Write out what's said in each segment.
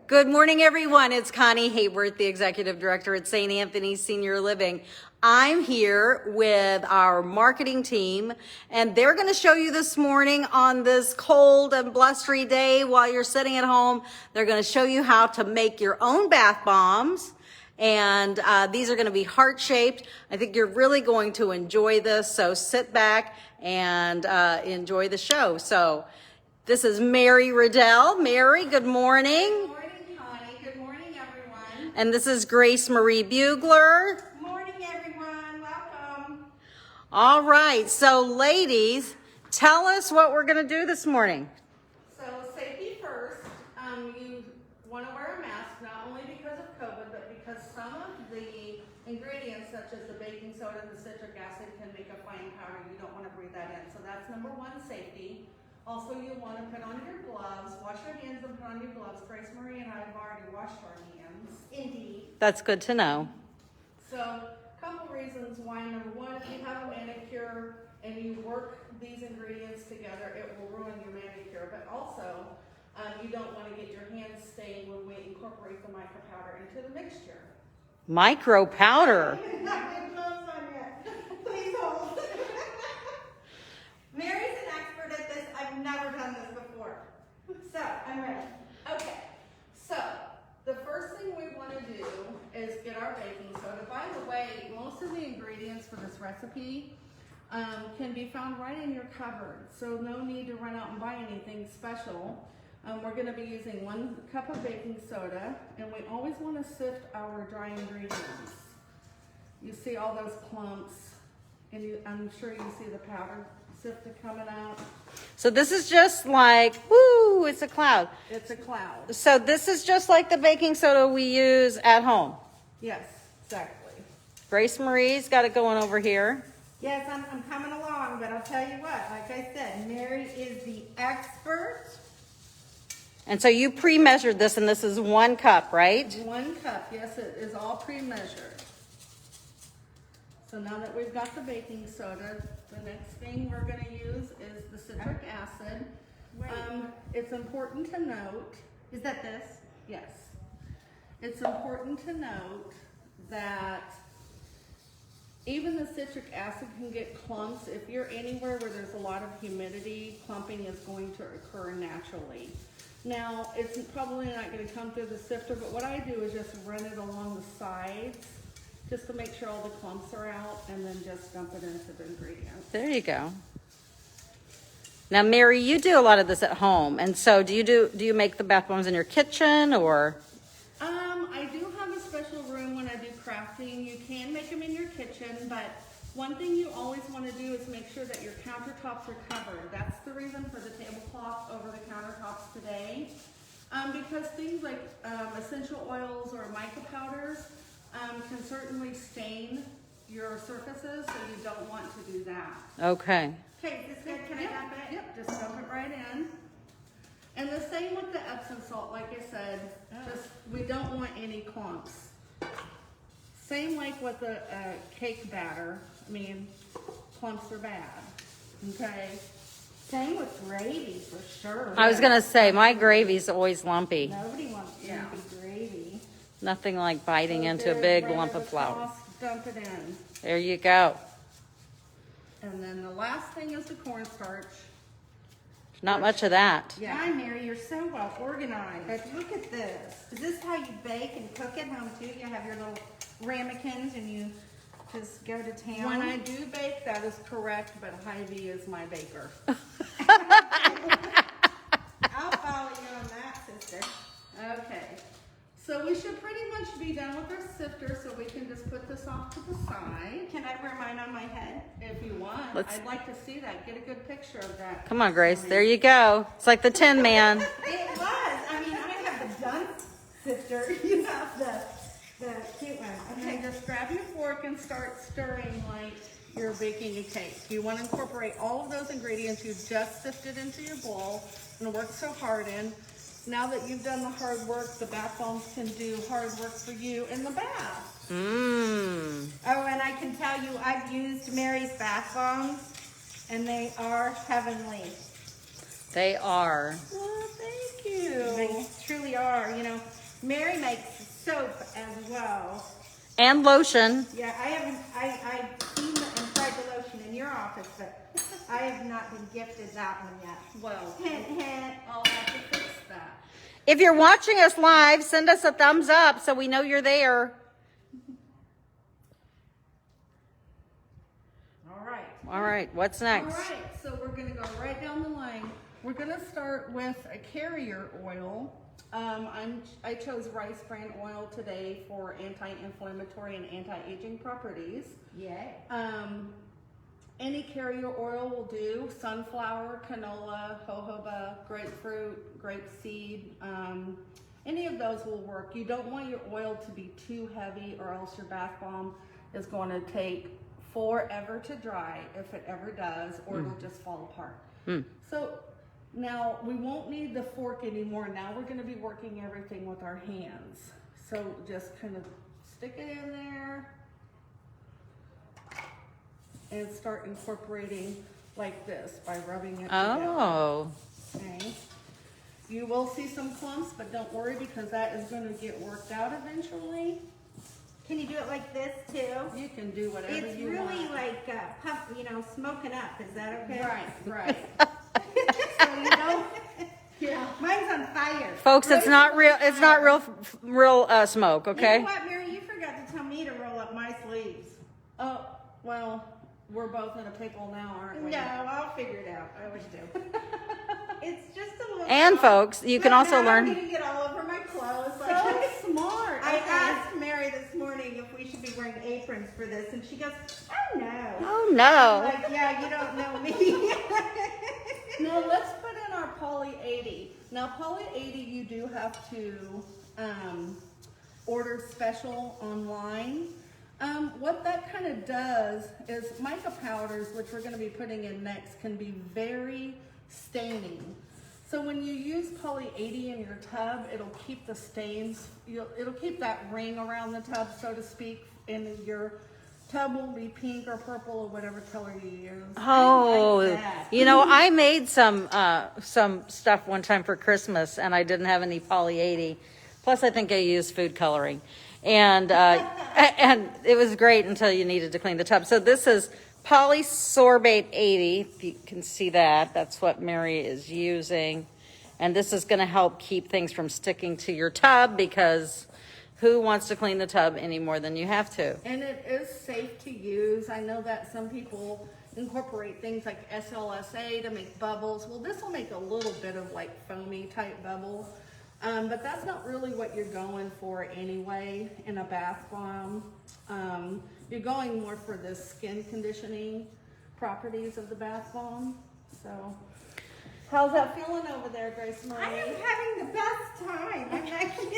Good morning, everyone. It's Connie Hayworth, the Executive Director at St. Anthony's Senior Living. I'm here with our marketing team, and they're going to show you this morning on this cold and blustery day while you're sitting at home. They're going to show you how to make your own bath bombs, and these are going to be heart-shaped. I think you're really going to enjoy this, so sit back and enjoy the show. So this is Mary Redel. Mary, good morning. And this is Grace Marie Bugler. Good morning, everyone. Welcome. All right, so ladies, tell us what we're going to do this morning. So safety first. You want to wear a mask, not only because of COVID, but because some of the ingredients, such as the baking soda and the citric acid, can make a fine powder. You don't want to breathe that in. So that's number one, safety. Also, you want to put on your gloves, wash your hands and put on your gloves. Grace Marie and I have already washed our hands. Indeed. That's good to know. So, a couple reasons why. Number one, if you have a manicure and you work these ingredients together, it will ruin your manicure. But also, you don't want to get your hands stained when we incorporate the mica powder into the mixture. Micro powder. Please hold. Mary's an expert at this. I've never done this before. So, I'm ready. Okay. So, the first thing we want to do is get our baking soda. By the way, most of the ingredients for this recipe can be found right in your cupboard, so no need to run out and buy anything special. We're going to be using 1 cup of baking soda, and we always want to sift our dry ingredients. You see all those clumps, and I'm sure you see the powder sifted coming out. So this is just like, woo, it's a cloud. It's a cloud. So this is just like the baking soda we use at home. Yes, exactly. Grace Marie's got it going over here. Yes, I'm coming along, but I'll tell you what, like I said, Mary is the expert. And so you pre-measured this, and this is 1 cup, right? 1 cup, yes, it is all pre-measured. So now that we've got the baking soda, the next thing we're going to use is the citric acid. It's important to note. Is that this? Yes. It's important to note that even the citric acid can get clumps. If you're anywhere where there's a lot of humidity, clumping is going to occur naturally. Now, it's probably not going to come through the sifter, but what I do is just run it along the sides just to make sure all the clumps are out, and then just dump it into the ingredients. There you go. Now, Mary, you do a lot of this at home, and so do you make the bath bombs in your kitchen, or? I do have a special room when I do crafting. You can make them in your kitchen, but one thing you always want to do is make sure that your countertops are covered. That's the reason for the tablecloth over the countertops today, because things like essential oils or mica powders can certainly stain your surfaces, so you don't want to do that. Okay. Okay, is this good? Can I dump it? Yep, just dump it right in. And the same with the Epsom salt, like I said, just we don't want any clumps. Same like with the cake batter. I mean, clumps are bad, okay? Same with gravy for sure. I was going to say, my gravy's always lumpy. Nobody wants lumpy gravy. Nothing like biting So into a there's big right lump of flour. across, dump it in. There you go. And then the last thing is the cornstarch. Not much of that. Yeah. Hi, Mary, you're so well organized. Look at this. Is this how you bake and cook at home too? You have your little ramekins and you just go to town? When I do bake, that is correct, but Hy-Vee is my baker. I'll follow you on that, sister. Okay, so we should pretty much be done with our sifter, so we can just put this off to the side. Can I wear mine on my head? If you want, I'd like to see that. Get a good picture of that. Come on, Grace. There you go. It's like the Tin Man. It was. I mean, I have the dunce sister. You have the cute one. Okay, Okay. just grab your fork and start stirring like you're baking a cake. You want to incorporate all of those ingredients you just sifted into your bowl and work so hard in. Now that you've done the hard work, the bath bombs can do hard work for you in the bath. Mmm. Oh, and I can tell you, I've used Mary's bath bombs, and they are heavenly. They are. Oh, thank you. They truly are. You know, Mary makes soap as well. And lotion. Yeah, I've seen and tried the lotion in your office, but I have not been gifted that one yet. Well, Hint, hint. I'll have to fix that. If you're watching us live, send us a thumbs up so we know you're there. All right, what's next? All right, so we're gonna go right down the line. We're gonna start with a carrier oil. I chose rice bran oil today for anti-inflammatory and anti-aging properties. Yay. Any carrier oil will do. Sunflower, canola, jojoba, grapefruit, grapeseed. Any of those will work. You don't want your oil to be too heavy or else your bath bomb is going to take forever to dry if it ever does, or it'll just fall apart. So now we won't need the fork anymore. Now we're going to be working everything with our hands. So just kind of stick it in there and start incorporating like this by rubbing it together. Oh. Okay. You will see some clumps, but don't worry because that is going to get worked out eventually. Can you do it like this too? You can do whatever It's you really want. like smoking up. Is that okay? Right. So you don't. Yeah. Mine's on fire. Folks, it's not real smoke, You okay? know what, Mary? You forgot to tell me to roll up my sleeves. Oh, well, we're both in a pickle now, aren't we? No, I'll figure it out. I always do. It's just a little. And folks, you can But also now I'm learn. gonna get all over my clothes. So smart. I Okay. asked Mary this morning if we should be wearing aprons for this, and she goes, "Oh no." Oh I'm no. like, yeah, you don't know me. Now let's put in our poly 80. Now poly 80, you do have to order special online. What that kind of does is mica powders, which we're going to be putting in next, can be very staining. So when you use poly 80 in your tub, it'll keep the stains, it'll keep that ring around the tub, so to speak, and your tub will be pink or purple or whatever color you use. Oh, like that. you know, I made some stuff one time for Christmas, and I didn't have any poly 80. Plus, I think I used food coloring, and it was great until you needed to clean the tub. So this is polysorbate 80. If you can see that, that's what Mary is using, and this is going to help keep things from sticking to your tub because who wants to clean the tub any more than you have to? And it is safe to use. I know that some people incorporate things like SLSA to make bubbles. Well, this will make a little bit of like foamy type bubble, but that's not really what you're going for anyway in a bath bomb. You're going more for the skin conditioning properties of the bath bomb. So, how's that feeling over there, Grace Marie? I am having the best time. I'm not kidding.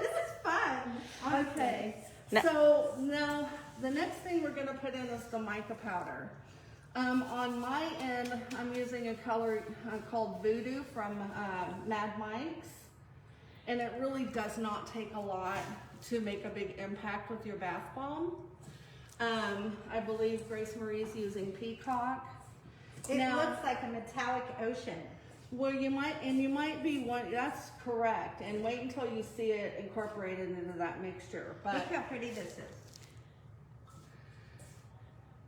This is fun. Okay, Now- so now the next thing we're going to put in is the mica powder. On my end, I'm using a color called Voodoo from Mad Mike's, and it really does not take a lot to make a big impact with your bath bomb. I believe Grace Marie's using Peacock. It Now- looks like a metallic ocean. Well, you might be one, that's correct, and wait until you see it incorporated into that mixture. But Look how pretty this is.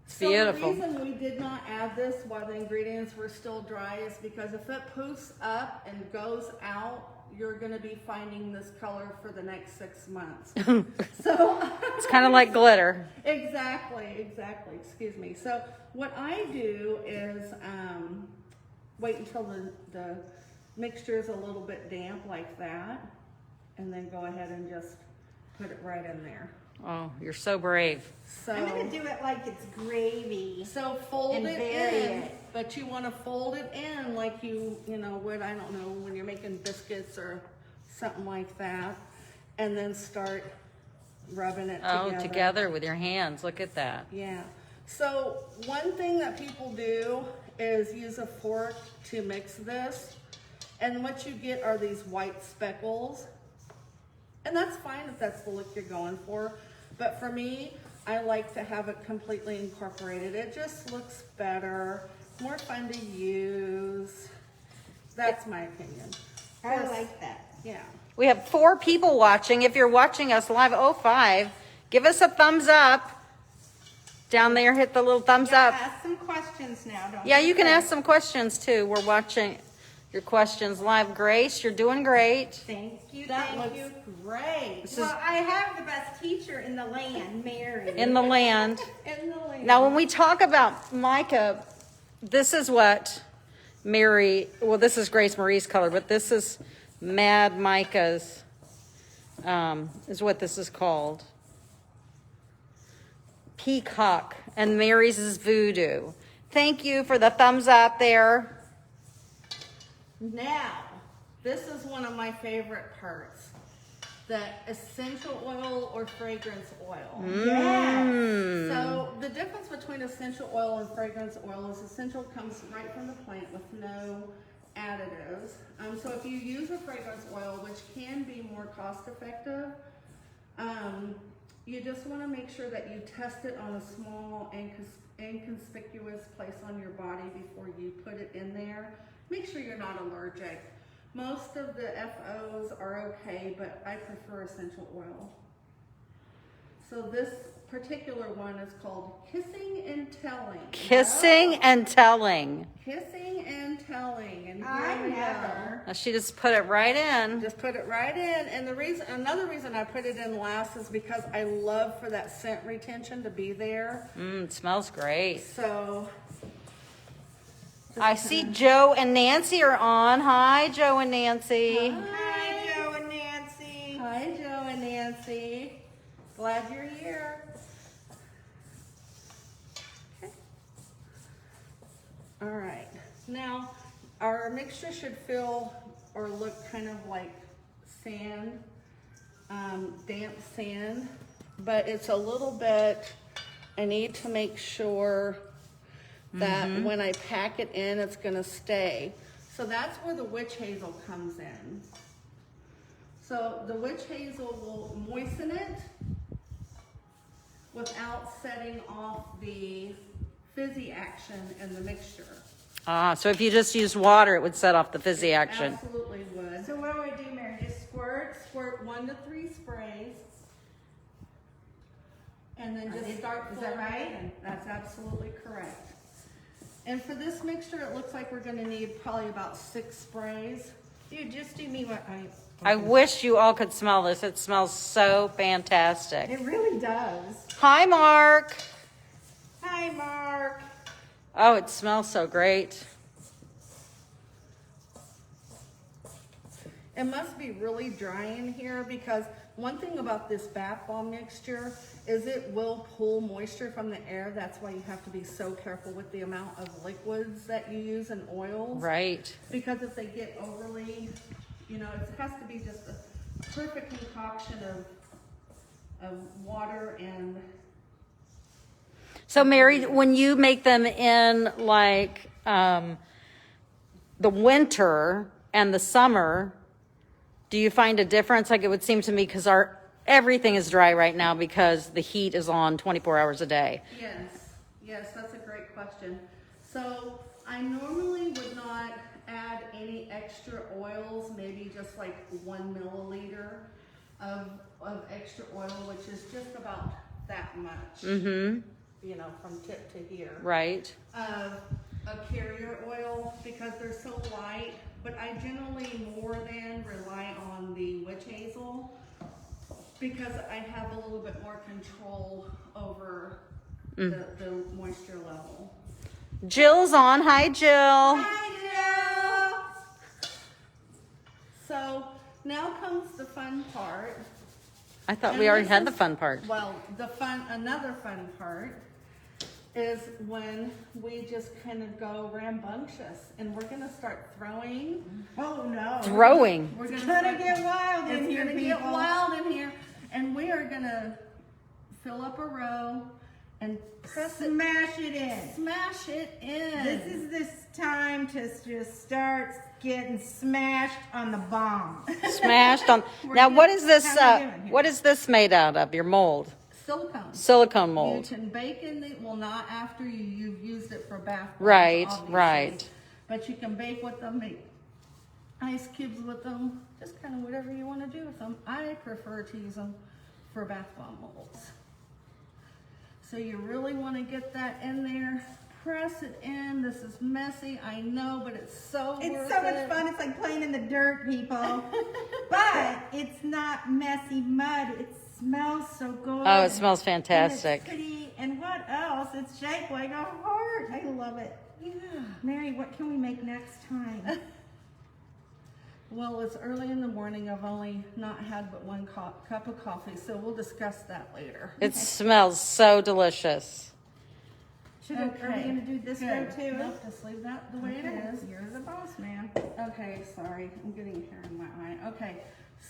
It's beautiful. So the reason we did not add this while the ingredients were still dry is because if it poofs up and goes out, you're going to be finding this color for the next 6 months. So It's kind of like glitter. exactly, excuse me. So what I do is wait until the mixture is a little bit damp like that, and then go ahead and just put it right in there. Oh, you're so brave. So I'm gonna do it like it's gravy. So fold And it vary in, it. but you want to fold it in like you would, I don't know, when you're making biscuits or something like that, and then start rubbing it Oh, together. together with your hands. Look at that. Yeah. So one thing that people do is use a fork to mix this, and what you get are these white speckles. And that's fine if that's the look you're going for. But for me, I like to have it completely incorporated. It just looks better, more fun to use. That's my opinion. I like that. Yeah. We have 4 people watching. If you're watching us live, 05, give us a thumbs up. Down there, hit the little thumbs Yeah, up. ask some questions now. Don't Yeah, be you can afraid. ask some questions too. We're watching your questions live. Grace, you're doing great. Thank you. That Thank looks you. great. This Well, is I have the best teacher in the land, Mary. in the land. In the land. Now, when we talk about Mica, this is what Mary, well, this is Grace Marie's color, but this is Mad Mica's, is what this is called. Peacock, and Mary's is Voodoo. Thank you for the thumbs up there. Now, this is one of my favorite parts. The essential oil or fragrance oil. Yes. So the difference between essential oil and fragrance oil is essential comes right from the plant with no additives. So if you use a fragrance oil, which can be more cost effective, you just want to make sure that you test it on a small and inconspicuous place on your body before you put it in there. Make sure you're not allergic. Most of the FOs are okay, but I prefer essential oil. So this particular one is called Kissing and Telling. Kissing and telling. Kissing and Telling. And here I we go. never. Now she just put it right in. Just put it right in. And another reason I put it in last is because I love for that scent retention to be there. It smells great. So I see Joe and Nancy are on. Hi, Joe and Nancy. Hi, Joe and Nancy. hi, Joe and Nancy. Glad you're here. Okay. All right. Now, our mixture should feel or look kind of like sand, damp sand, but it's a little bit, I need to make sure that when I pack it in, it's gonna stay. So that's where the witch hazel comes in. So the witch hazel will moisten it without setting off the fizzy action in the mixture. So if you just use water, it would set off the fizzy action. Absolutely would. So what do I do, Mary? Just squirt? Squirt 1 to 3 sprays. And then just start Is that filling right? it in. That's absolutely correct. And for this mixture, it looks like we're gonna need probably about 6 sprays. Dude, just do me what I wish you all could smell this. It smells so fantastic. It really does. Hi, Mark. Hi, Mark. Oh, it smells so great. It must be really dry in here because one thing about this bath bomb mixture is it will pull moisture from the air. That's why you have to be so careful with the amount of liquids that you use and oils. Right. Because if they get overly, it has to be just a perfect concoction of water and So, Mary, when you make them in like the winter and the summer, do you find a difference? Like it would seem to me because everything is dry right now because the heat is on 24 hours a day. Yes, that's a great question. So I normally would not add any extra oils, maybe just like 1 milliliter of extra oil, which is just about that much. From tip to here. Right. Of a carrier oil because they're so light, but I generally more than rely on the witch hazel because I have a little bit more control over the moisture level. Jill's on. Hi, Jill. Hi, Jill. So now comes the fun part. I thought And we already this had the is- fun part. Well, another fun part is when we just kind of go rambunctious and we're gonna start throwing. Oh, no. Throwing. We're It's gonna gonna start- get wild in It's here, gonna get people. wild in here, and we are gonna fill up a row and press it, Smash it in. smash it in. This is this time to just start getting smashed on the bomb. Smashed on. Now, what is this? How we doing here? What is this made out of? Your mold? silicone. Silicone You mold. can bake in it, well, not after you've used it for bath bombs, Right, obviously. right. But you can bake with them, make ice cubes with them. just kind of whatever you want to do with them. I prefer to use them for bath bomb molds. So you really want to get that in there. Press it in. This is messy, I know, but it's so worth it. It's so much fun. It's like playing in the dirt, people. But it's not messy mud. It smells so good. Oh, it smells And fantastic. it's pretty. And what else? It's shaped like a heart. I love it. Yeah. Mary, what can we make next time? Well, it's early in the morning. I've only not had but one cup of coffee, so we'll discuss that later. It smells so delicious. Are we going to do this row too? Nope, just leave that the way it is. You're the boss, man. Okay, sorry. I'm getting hair in my eye. Okay,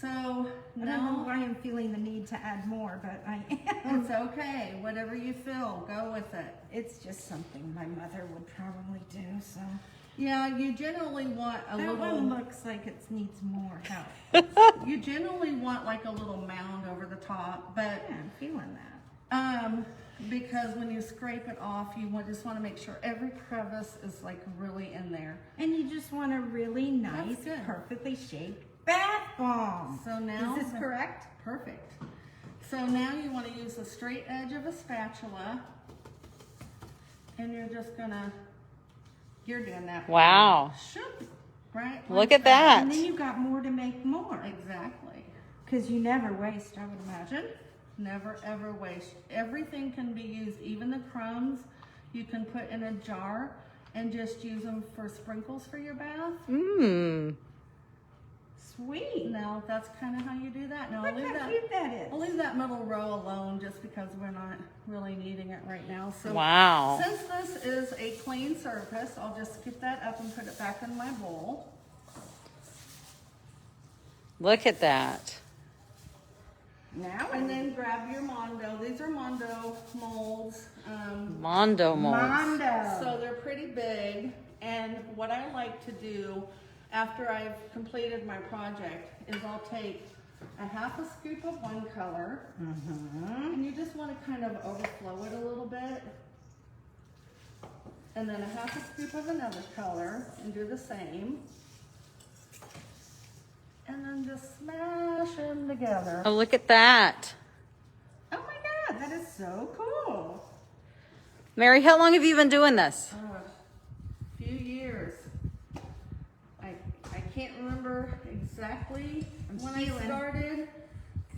so I don't know now why I'm feeling the need to add more, but I am. it's okay. Whatever you feel, go with it. It's just something my mother would probably do, so. Yeah, you generally want a That little. one looks like it needs more help. You generally want like a little mound over the top, but Yeah, I'm feeling that. because when you scrape it off, just want to make sure every crevice is like really in there. And you just want a really nice, good. perfectly shaped bath bomb. So now, Is this correct? perfect. So now you want to use the straight edge of a spatula, and you're just gonna. You're doing that. Wow. Shoot. Right. Look like at that. And then you've got more to make more. Exactly. Because you never waste, I would imagine. Never ever waste. Everything can be used, even the crumbs you can put in a jar and just use them for sprinkles for your bath. Mmm. Sweet. Now that's kind of how you do that. Now Look how cute that is. I'll leave that middle row alone just because we're not really needing it right now. So Wow. since this is a clean surface, I'll just skip that up and put it back in my bowl. Look at that. Now And then grab your Mondo. These are Mondo molds. Mondo Molds. Mondo. So they're pretty big. And what I like to do after I've completed my project is I'll take a half a scoop of one color. And you just want to kind of overflow it a little bit. And then a half a scoop of another color and do the same. And then just smash them together. Oh, look at that. Oh my God, that is so cool. Mary, how long have you been doing this? A few years. I can't remember exactly when I started,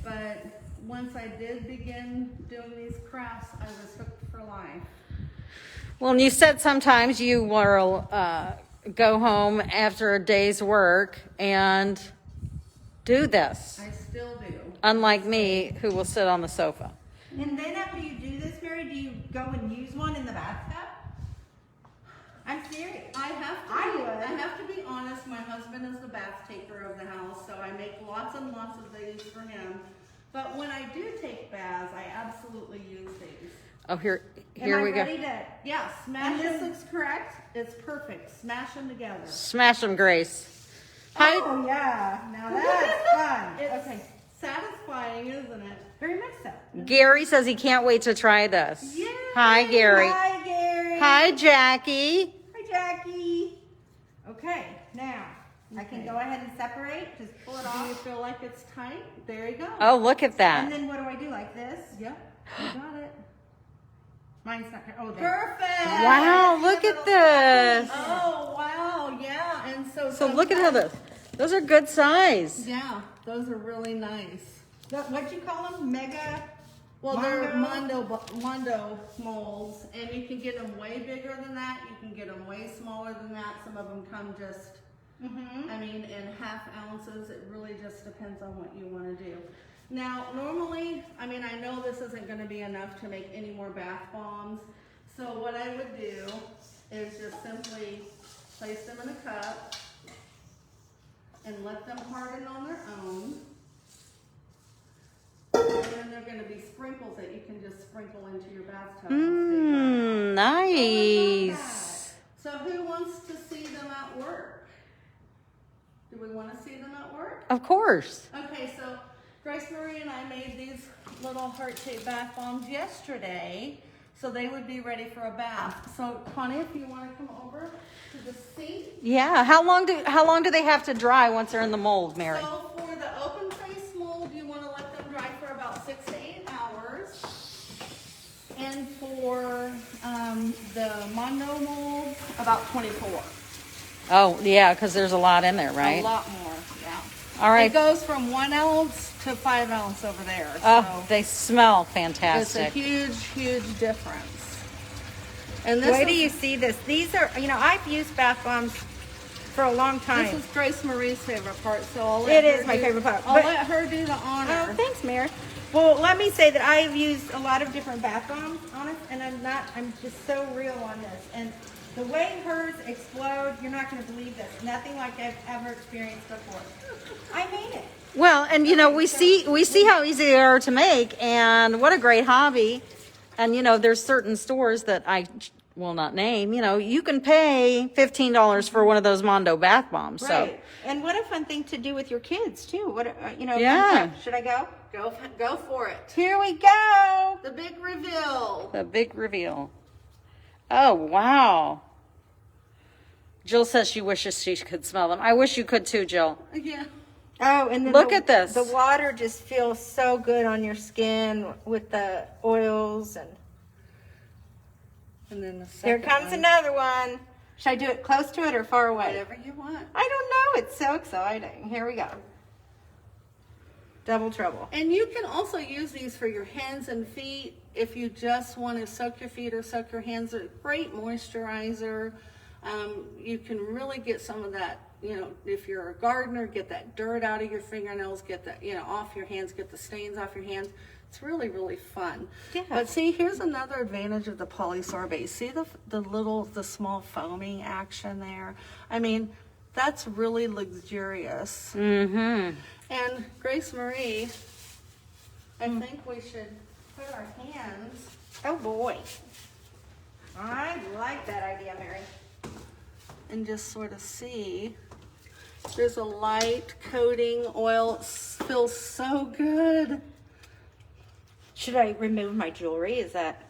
but once I did begin doing these crafts, I was hooked for life. Well, and you said sometimes you will go home after a day's work and do this, I still do. unlike me, who will sit on the sofa. And then after you do this, Mary, do you go and use one in the bathtub? I'm serious. I would. have to be honest, my husband is the bath taker of the house, so I make lots and lots of these for him. But when I do take baths, I absolutely use these. Oh, here Am I we go. ready to? Yeah, smash And this them. looks correct? It's perfect. Smash them together. Smash them, Grace. Hi. Oh yeah, now that's fun. It's Okay, satisfying, isn't it? very much so. Gary says he can't wait to try this. Yay! Hi, Gary. Hi, Gary. Hi, Jackie. Hi, Jackie. Okay, now I can Okay. go ahead and separate. Just pull it Do you off. feel like it's tight? There you go. Oh, look at And that. then what do I do? Like this? Yep, you got it. Mine's not. Oh, there. Perfect. Wow, look at this. Oh, wow, yeah, and So look at how those are good size. Yeah, those are really nice. What'd you call them? Mega. Well, they're Mondo? Mondo molds, and you can get them way bigger than that. You can get them way smaller than that. Some of them come just, I mean, in half ounces. It really just depends on what you want to do. Now, normally, I mean, I know this isn't going to be enough to make any more bath bombs. So what I would do is just simply place them in a cup and let them harden on their own. And then they're going to be sprinkles that you can just sprinkle into your bathtub. Mmm, nice. So who wants to see them at work? Do we want to see them at work? Of course. Okay, so Grace Marie and I made these little heart-shaped bath bombs yesterday, so they would be ready for a bath. So Connie, if you want to come over to the sink. Yeah. How long do they have to dry once they're in the mold, Mary? So 6 to 8 hours. And for the Mondo Molds, about 24. Oh, yeah, because there's a lot in there, right? A lot more, yeah. All right. It goes from 1 ounce to 5 ounce over there. Oh, So they smell it's a fantastic. huge difference. And this Wait till is, you see this. These are, you know, I've used bath bombs for a long time. this is Grace Marie's favorite part, so I'll It let her is my do- favorite part, I'll but- let her do the honor. Oh, thanks, Mary. Well, let me say that I've used a lot of different bath bombs on it, and I'm just so real on this. And the way hers explode, you're not going to believe this. Nothing like I've ever experienced before. I made it. Well, and you know, we see how easy they are to make, and what a great hobby. And you know, there's certain stores that I will not name. You know, you can pay $15 for one of those Mondo bath bombs. So Right. And what a fun thing to do with your kids too. What you know? Yeah. Should I go? Go for it. Here we go. The big reveal. the big reveal. Oh wow! Jill says she wishes she could smell them. I wish you could too, Jill. Yeah. Oh, and then Look at this. The water just feels so good on your skin with the oils, and And then the here second comes one. another one. Should I do it close to it or far away? Whatever you want. I don't know. It's so exciting. Here we go. Double trouble. And you can also use these for your hands and feet if you just want to soak your feet or soak your hands. They're a great moisturizer. You can really get some of that, you know, if you're a gardener, get that dirt out of your fingernails, get that, you know, off your hands, get the stains off your hands. It's really fun. Yeah. But see, here's another advantage of the polysorbate. See the small foaming action there? I mean, that's really luxurious. Mm-hmm. And Grace Marie, I think we should put our hands. Oh boy. I like that idea, Mary. And just sort of see. There's a light coating oil. It feels so good. Should I remove my jewelry? Is that,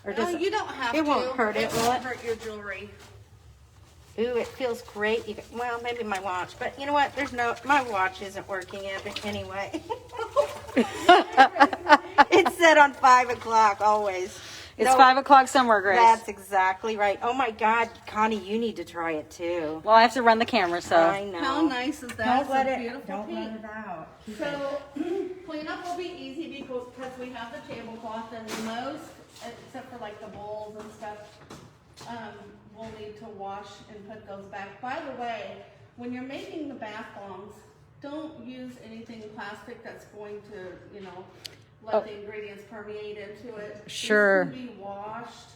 or does You don't have to. It won't hurt it, will won't it? hurt your jewelry. Ooh, it feels great. Well, maybe my watch, but you know what? My watch isn't working anyway. It's set on 5 o'clock always. It's No, 5 o'clock somewhere, Grace. That's exactly right. Oh my God, Connie, you need to try it too. Well, I have to run the camera, so. I know. How nice is that? Don't It's let a it. beautiful Don't pink. let it out. So cleanup will be easy because we have the tablecloth, and most, except for like the bowls and stuff, we'll need to wash and put those back. By the way, when you're making the bath bombs, don't use anything plastic that's going to, you know, let the ingredients permeate into it. Sure. These can be washed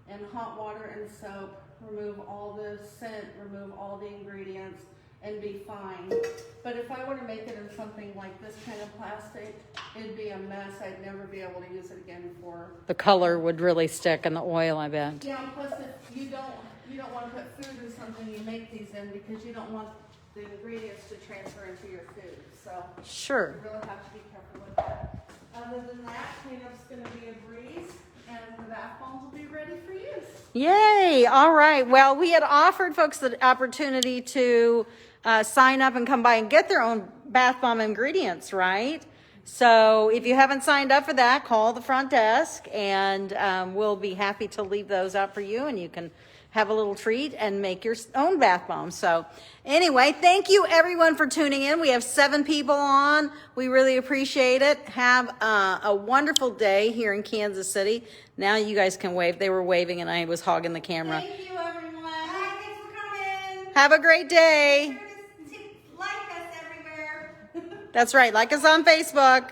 in hot water and soap, remove all the scent, remove all the ingredients, and be fine. But if I were to make it in something like this kind of plastic, it'd be a mess. I'd never be able to use it again for. The color would really stick in the oil, I bet. Yeah, plus if you don't want to put food in something you make these in because you don't want the ingredients to transfer into your food. So Sure. you really have to be careful with that. Other than that, cleanup's going to be a breeze, and the bath bombs will be ready for use. Yay! All right. Well, we had offered folks the opportunity to sign up and come by and get their own bath bomb ingredients, right? So if you haven't signed up for that, call the front desk, and we'll be happy to leave those out for you, and you can have a little treat and make your own bath bomb. So anyway, thank you everyone for tuning in. We have 7 people on. We really appreciate it. Have a wonderful day here in Kansas City. Now you guys can wave. They were waving and I was hogging the camera. Thank you, everyone. Hi, thanks for coming. Have a great day. Like us everywhere. That's right. Like us on Facebook.